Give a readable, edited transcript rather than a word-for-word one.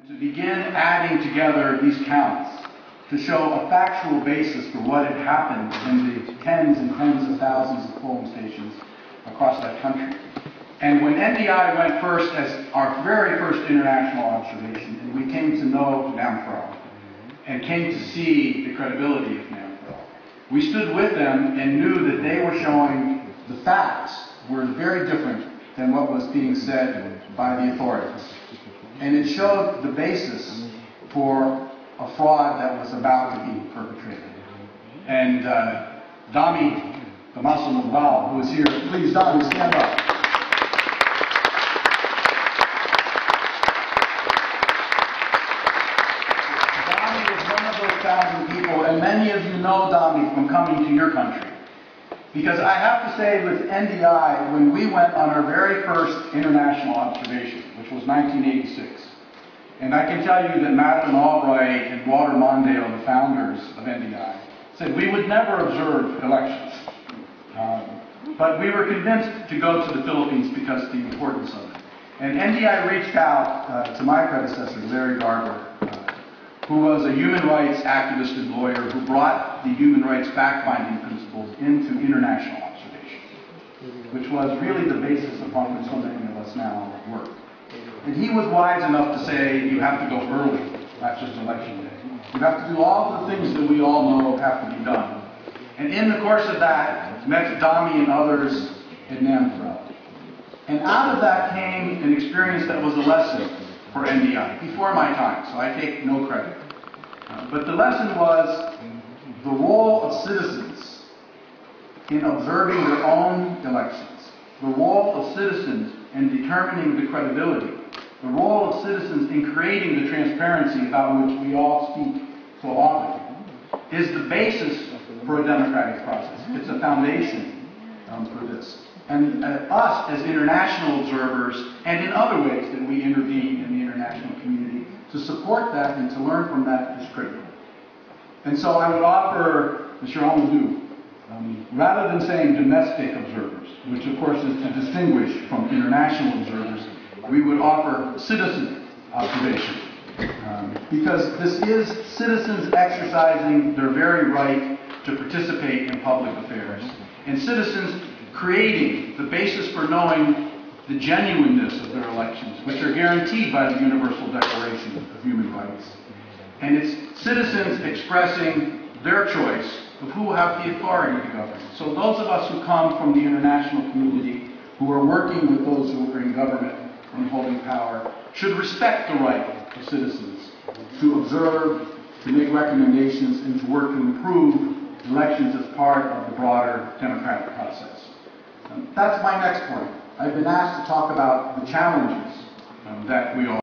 To begin adding together these counts to show a factual basis for what had happened in the tens and tens of thousands of polling stations across that country. And when NDI went first as our very first international observation, and we came to know Namfrel and came to see the credibility of Namfrel, we stood with them and knew that they were showing the facts were very different than what was being said by the authorities. And it showed the basis for a fraud that was about to be perpetrated. And Dami, the Muslim Val, who is here, please, Dami, stand up. Dami is one of those 1,000 people, and many of you know Dami from coming to your country. Because I have to say, with NDI, when we went on our very first international observation, which was 1986, and I can tell you that Madeleine Albright and Walter Mondale, the founders of NDI, said we would never observe elections. But we were convinced to go to the Philippines because of the importance of it. And NDI reached out to my predecessor, Larry Garber, who was a human rights activist and lawyer who brought the human rights fact-finding principles into international observation, which was really the basis upon which so many of us now work. And he was wise enough to say, you have to go early, not just election day. You have to do all the things that we all know have to be done. And in the course of that, met Dami and others at Namfrel. And out of that came an experience that was a lesson for NDI, before my time, so I take no credit. But the lesson was the role of citizens in observing their own elections, the role of citizens in determining the credibility, the role of citizens in creating the transparency about which we all speak so often, is the basis for a democratic process. It's a foundation for this. And us as international observers, and in other ways that we intervene in the international community, to support that and to learn from that is critical. And so I would offer, Mr. Amadou, rather than saying domestic observers, which of course is to distinguish from international observers, we would offer citizen observation. Because this is citizens exercising their very right to participate in public affairs. And citizens creating the basis for knowing the genuineness of their elections, which are guaranteed by the Universal Declaration of Human Rights. And it's citizens expressing their choice of who have the authority to govern. So those of us who come from the international community, who are working with those who are in government and holding power, should respect the right of citizens to observe, to make recommendations, and to work to improve elections as part of the broader democratic process. That's my next point. I've been asked to talk about the challenges that we all